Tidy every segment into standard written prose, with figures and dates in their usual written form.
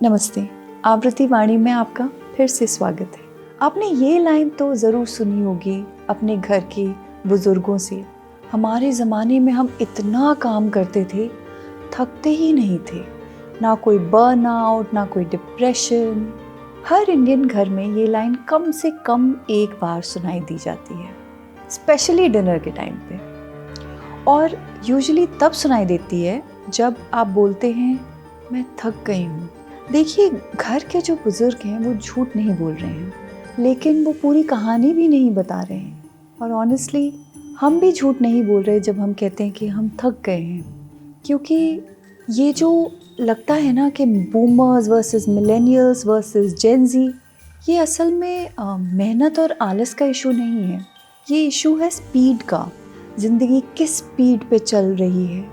नमस्ते, आवृत्ति वाणी में आपका फिर से स्वागत है। आपने ये लाइन तो ज़रूर सुनी होगी अपने घर के बुज़ुर्गों से। हमारे ज़माने में हम इतना काम करते थे, थकते ही नहीं थे। ना कोई बर्नआउट, ना कोई डिप्रेशन। हर इंडियन घर में ये लाइन कम से कम एक बार सुनाई दी जाती है, स्पेशली डिनर के टाइम पे। और यूजुअली तब सुनाई देती है जब आप बोलते हैं, मैं थक गई हूँ। देखिए, घर के जो बुज़ुर्ग हैं वो झूठ नहीं बोल रहे हैं, लेकिन वो पूरी कहानी भी नहीं बता रहे हैं। और ऑनेस्टली हम भी झूठ नहीं बोल रहे जब हम कहते हैं कि हम थक गए हैं। क्योंकि ये जो लगता है ना कि बूमर्स वर्सेस मिलेनियल्स वर्सेस जेन ज़ी, ये असल में मेहनत और आलस का इशू नहीं है। ये इशू है स्पीड का। ज़िंदगी किस स्पीड पे चल रही है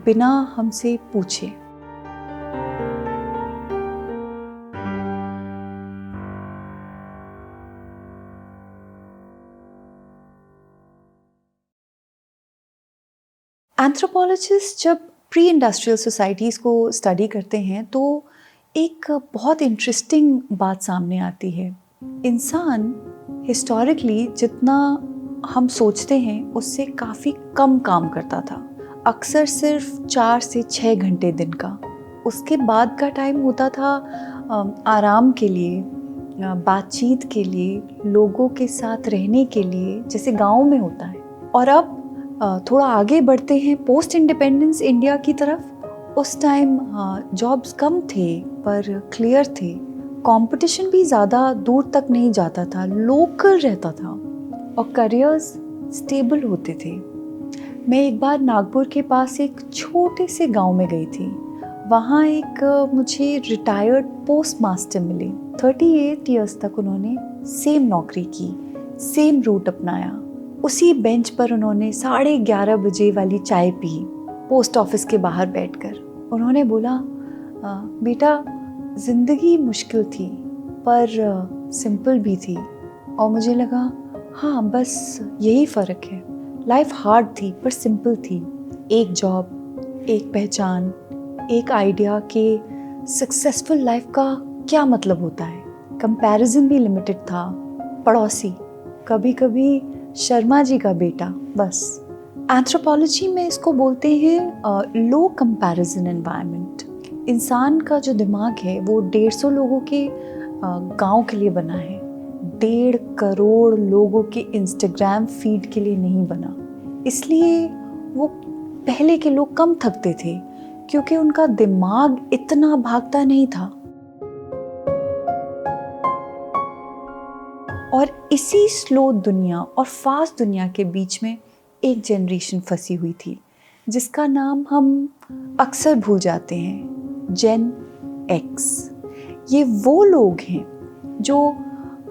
बिना हमसे पूछे। एंथ्रोपोलॉजिस्ट जब प्री इंडस्ट्रियल सोसाइटीज़ को स्टडी करते हैं तो एक बहुत इंटरेस्टिंग बात सामने आती है। इंसान हिस्टोरिकली जितना हम सोचते हैं उससे काफ़ी कम काम करता था, अक्सर सिर्फ 4 से 6 घंटे दिन का। उसके बाद का टाइम होता था आराम के लिए, बातचीत के लिए, लोगों के साथ रहने के लिए, जैसे गाँव में होता है। और अब थोड़ा आगे बढ़ते हैं पोस्ट इंडिपेंडेंस इंडिया की तरफ। उस टाइम जॉब्स कम थे पर क्लियर थे, कंपटीशन भी ज़्यादा दूर तक नहीं जाता था, लोकल रहता था और करियर्स स्टेबल होते थे। मैं एक बार नागपुर के पास एक छोटे से गांव में गई थी। वहाँ एक मुझे रिटायर्ड पोस्ट मास्टर मिले। 38 इयर्स तक उन्होंने सेम नौकरी की, सेम रूट अपनाया। उसी बेंच पर उन्होंने 11:30 बजे वाली चाय पी, पोस्ट ऑफिस के बाहर बैठकर। उन्होंने बोला, बेटा, ज़िंदगी मुश्किल थी पर सिंपल भी थी। और मुझे लगा, हाँ, बस यही फ़र्क है। लाइफ हार्ड थी पर सिंपल थी। एक जॉब, एक पहचान, एक आइडिया के सक्सेसफुल लाइफ का क्या मतलब होता है। कंपैरिजन भी लिमिटेड था। पड़ोसी, कभी कभी शर्मा जी का बेटा, बस। एंथ्रोपोलॉजी में इसको बोलते हैं लो कंपैरिजन एनवायरनमेंट। इंसान का जो दिमाग है वो 150 लोगों के गांव के लिए बना है, 1.5 करोड़ लोगों के इंस्टाग्राम फीड के लिए नहीं बना। इसलिए वो पहले के लोग कम थकते थे क्योंकि उनका दिमाग इतना भागता नहीं था। और इसी स्लो दुनिया और फास्ट दुनिया के बीच में एक जनरेशन फंसी हुई थी जिसका नाम हम अक्सर भूल जाते हैं, जेन एक्स। ये वो लोग हैं जो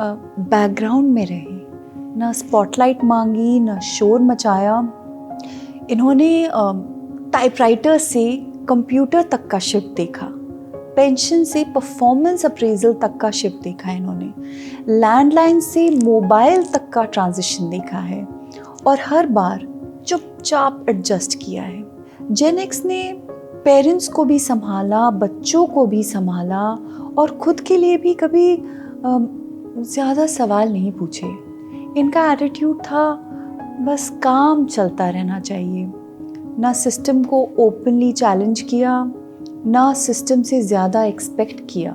बैकग्राउंड में रहे, ना स्पॉटलाइट मांगी, ना शोर मचाया। इन्होंने टाइपराइटर से कंप्यूटर तक का शिफ्ट देखा, पेंशन से परफॉर्मेंस अप्रेजल तक का शिफ्ट देखा है इन्होंने, लैंडलाइन से मोबाइल तक का ट्रांजिशन देखा है और हर बार चुपचाप एडजस्ट किया है। जेन एक्स ने पेरेंट्स को भी संभाला, बच्चों को भी संभाला और खुद के लिए भी कभी ज़्यादा सवाल नहीं पूछे। इनका एटीट्यूड था बस काम चलता रहना चाहिए। ना सिस्टम को ओपनली चैलेंज किया, ना सिस्टम से ज़्यादा एक्सपेक्ट किया,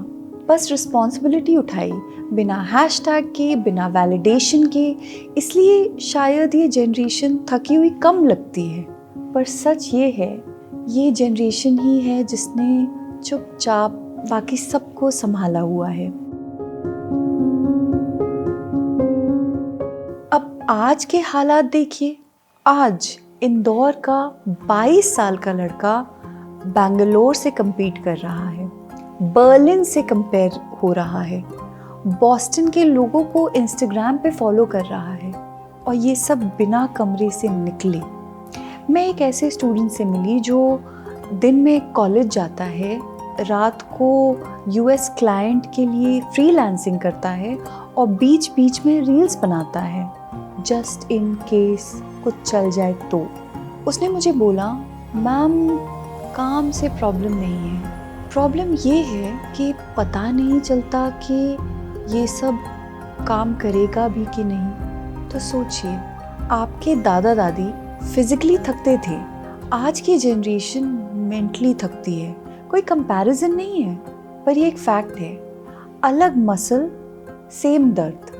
बस रिस्पॉन्सिबिलिटी उठाई बिना हैशटैग के, बिना वैलिडेशन के। इसलिए शायद ये जनरेशन थकी हुई कम लगती है, पर सच ये है, ये जनरेशन ही है जिसने चुपचाप बाकी सबको संभाला हुआ है। अब आज के हालात देखिए। आज इंदौर का 22 साल का लड़का बेंगलोर से compete कर रहा है, बर्लिन से कंपेयर हो रहा है, बॉस्टन के लोगों को इंस्टाग्राम पे फॉलो कर रहा है, और ये सब बिना कमरे से निकले। मैं एक ऐसे स्टूडेंट से मिली जो दिन में कॉलेज जाता है, रात को यूएस क्लाइंट के लिए फ्रीलांसिंग करता है और बीच बीच में रील्स बनाता है, जस्ट इन केस कुछ चल जाए तो। उसने मुझे बोला, मैम, काम से प्रॉब्लम नहीं है, प्रॉब्लम ये है कि पता नहीं चलता कि ये सब काम करेगा भी कि नहीं। तो सोचिए, आपके दादा दादी फिजिकली थकते थे, आज की जनरेशन मेंटली थकती है। कोई कंपैरिजन नहीं है, पर ये एक फैक्ट है। अलग मसल, सेम दर्द।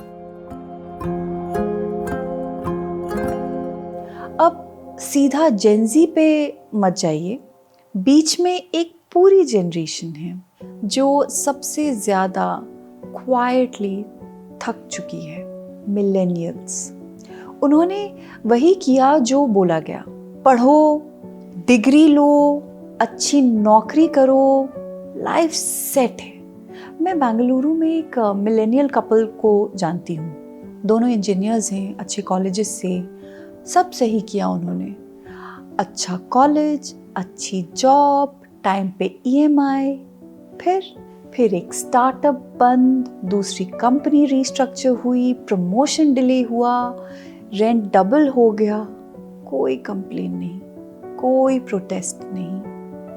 अब सीधा जेनजी पे मत जाइए। बीच में एक पूरी जनरेशन है जो सबसे ज़्यादा क्वाइटली थक चुकी है, मिलेनियल्स। उन्होंने वही किया जो बोला गया, पढ़ो, डिग्री लो, अच्छी नौकरी करो, लाइफ सेट है। मैं बेंगलुरु में एक मिलेनियल कपल को जानती हूँ। दोनों इंजीनियर्स हैं, अच्छे कॉलेजेस से। सब सही किया उन्होंने। अच्छा कॉलेज, अच्छी जॉब, टाइम पे EMI, फिर एक स्टार्टअप बंद, दूसरी कंपनी रीस्ट्रक्चर हुई, प्रमोशन डिले हुआ, रेंट डबल हो गया। कोई कंप्लेन नहीं, कोई प्रोटेस्ट नहीं,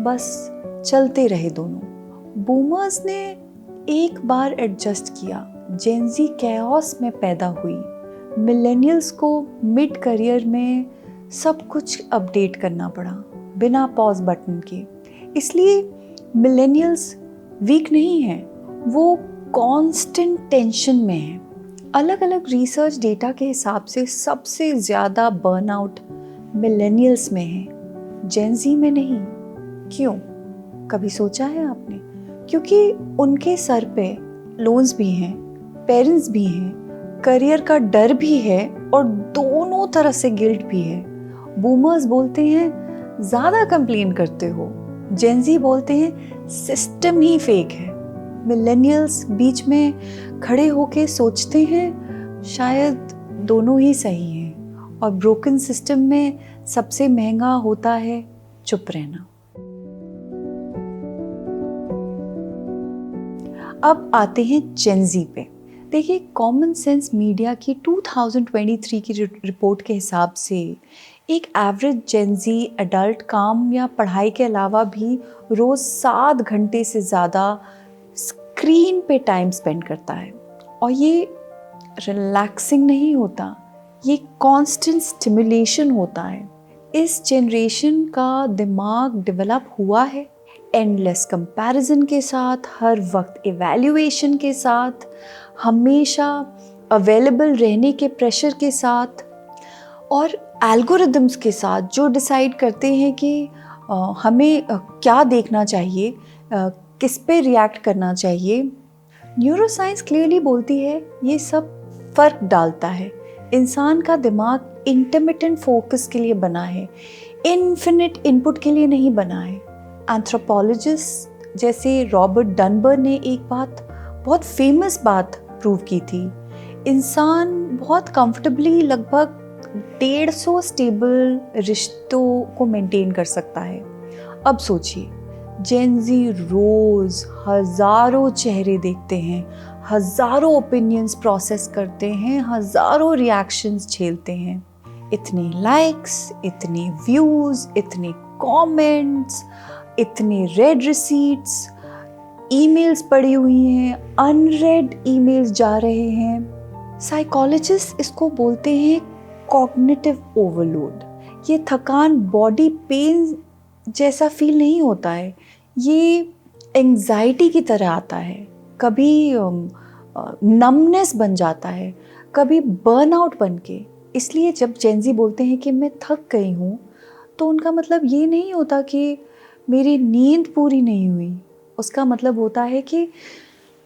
बस चलते रहे दोनों। बूमर्स ने एक बार एडजस्ट किया, जेनजी कैओस में पैदा हुई। मिलेनियल्स को मिड करियर में सब कुछ अपडेट करना पड़ा बिना पॉज बटन के। इसलिए मिलेनियल्स वीक नहीं हैं, वो कांस्टेंट टेंशन में हैं। अलग अलग रिसर्च डेटा के हिसाब से सबसे ज़्यादा बर्नआउट मिलेनियल्स में है, जेनजी में नहीं। क्यों? कभी सोचा है आपने? क्योंकि उनके सर पे लोन्स भी हैं, पेरेंट्स भी हैं, करियर का डर भी है और दोनों तरह से गिल्ट भी है। बूमर्स बोलते हैं ज़्यादा कंप्लेन करते हो, जेनजी बोलते हैं सिस्टम ही फेक है। मिलेनियल्स बीच में खड़े होके सोचते हैं शायद दोनों ही सही हैं, और ब्रोकन सिस्टम में सबसे महंगा होता है चुप रहना। अब आते हैं जेनजी पे। देखिए, कॉमन सेंस मीडिया की 2023 की रिपोर्ट के हिसाब से एक एवरेज जेनजी एडल्ट काम या पढ़ाई के अलावा भी रोज़ 7 घंटे से ज़्यादा स्क्रीन पे टाइम स्पेंड करता है। और ये रिलैक्सिंग नहीं होता, ये कांस्टेंट स्टिमुलेशन होता है। इस जनरेशन का दिमाग डेवलप हुआ है एंडलेस कंपैरिजन के साथ, हर वक्त इवैल्यूएशन के साथ, हमेशा अवेलेबल रहने के प्रेशर के साथ, और एल्गोरिदम्स के साथ जो डिसाइड करते हैं कि हमें क्या देखना चाहिए, किस पे रिएक्ट करना चाहिए। न्यूरोसाइंस क्लियरली बोलती है ये सब फ़र्क डालता है। इंसान का दिमाग इंटरमिटेंट फोकस के लिए बना है, इन्फिनिट इनपुट के लिए नहीं बना है। एंथ्रोपोलॉजिस्ट जैसे रॉबर्ट डनबर ने एक बहुत फेमस बात प्रूव की थी। इंसान बहुत कंफर्टेबली लगभग 150 स्टेबल रिश्तों को मेंटेन कर सकता है। अब सोचिए, जेनजी रोज हजारों चेहरे देखते हैं, हजारों ओपिनियंस प्रोसेस करते हैं, हजारों रिएक्शंस झेलते हैं। इतने लाइक्स, इतने व्यूज, इतने कमेंट्स, इतने रेड रिसीट्स, ईमेल्स पड़ी हुई हैं, अनरेड ईमेल्स जा रहे हैं। साइकोलॉजिस्ट इसको बोलते हैं कॉग्निटिव ओवरलोड। ये थकान बॉडी पेन जैसा फील नहीं होता है, ये एंग्जाइटी की तरह आता है। कभी नमनेस बन जाता है, कभी बर्नआउट बन के। इसलिए जब जेनजी बोलते हैं कि मैं थक गई हूँ, तो उनका मतलब ये नहीं होता कि मेरी नींद पूरी नहीं हुई। उसका मतलब होता है कि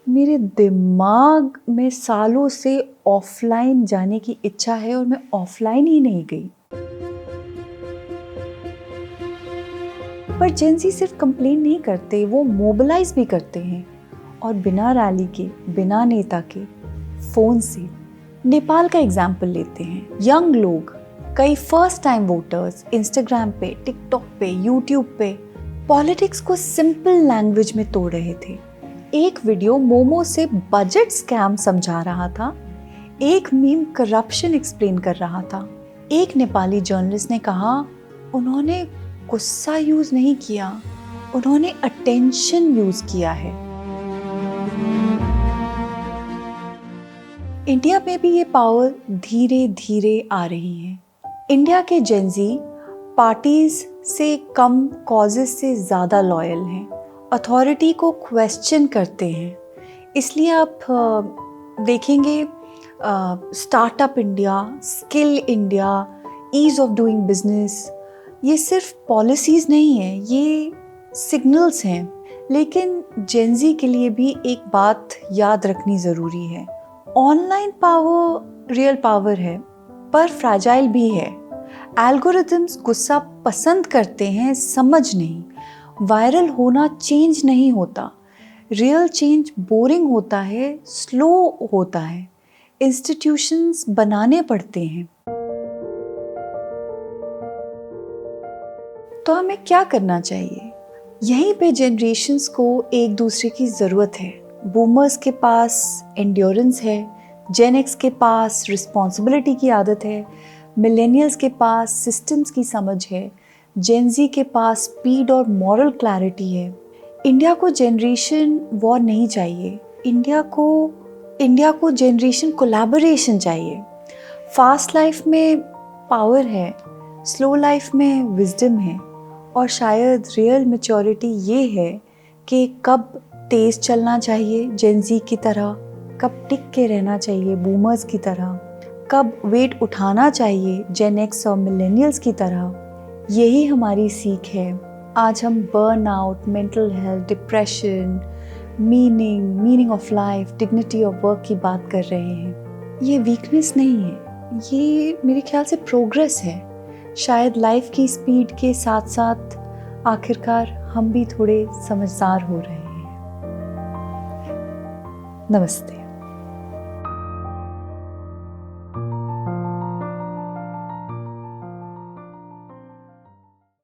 मेरे दिमाग में सालों से ऑफलाइन जाने की इच्छा है और मैं ऑफलाइन ही नहीं गई। पर जेनजी सिर्फ कंप्लेन नहीं करते, वो मोबिलाइज भी करते हैं, और बिना रैली के, बिना नेता के, फोन से। नेपाल का एग्जाम्पल लेते हैं। यंग लोग, कई फर्स्ट टाइम वोटर्स, इंस्टाग्राम पे, टिकटॉक पे, यूट्यूब पे पॉलिटिक्स को सिंपल लैंग्वेज में तोड़ रहे थे। एक वीडियो मोमो से बजट स्कैम समझा रहा था, एक मीम करप्शन एक्सप्लेन कर रहा था। एक नेपाली जर्नलिस्ट ने कहा, उन्होंने गुस्सा यूज नहीं किया, उन्होंने अटेंशन यूज किया है। इंडिया में भी ये पावर धीरे धीरे आ रही है। इंडिया के जेंजी पार्टीज से कम कॉजेज से ज़्यादा लॉयल हैं, अथॉरिटी को क्वेश्चन करते हैं। इसलिए आप देखेंगे startup India, skill India, ease of doing business, ये सिर्फ पॉलिसीज़ नहीं हैं, ये सिग्नल्स हैं। लेकिन जेंजी के लिए भी एक बात याद रखनी ज़रूरी है, ऑनलाइन पावर रियल पावर है पर फ्रैजाइल भी है। एल्गोरिथम्स गुस्सा पसंद करते हैं, समझ नहीं। वायरल होना चेंज नहीं होता, रियल चेंज बोरिंग होता है, स्लो होता है, इंस्टीट्यूशंस बनाने पड़ते हैं। तो हमें क्या करना चाहिए? यहीं पे जनरेशन्स को एक दूसरे की ज़रूरत है। बूमर्स के पास एंड्योरेंस है, जेन एक्स के पास रिस्पॉन्सिबिलिटी की आदत है, मिलेनियल्स के पास सिस्टम्स की समझ है, जेन-ज़ी के पास स्पीड और मॉरल क्लैरिटी है। इंडिया को जनरेशन वॉर नहीं चाहिए, इंडिया को जनरेशन कोलैबोरेशन चाहिए। फास्ट लाइफ में पावर है, स्लो लाइफ में विजडम है, और शायद रियल मैच्योरिटी ये है कि कब तेज़ चलना चाहिए जेन-ज़ी की तरह, कब टिक के रहना चाहिए बूमर्स की तरह, कब वेट उठाना चाहिए जेन एक्स और मिलेनियल्स की तरह। यही हमारी सीख है। आज हम burn out, mental health, depression, meaning of life, dignity of work की बात कर रहे हैं। ये वीकनेस नहीं है, ये मेरे ख्याल से प्रोग्रेस है। शायद लाइफ की स्पीड के साथ साथ आखिरकार हम भी थोड़े समझदार हो रहे हैं। नमस्ते।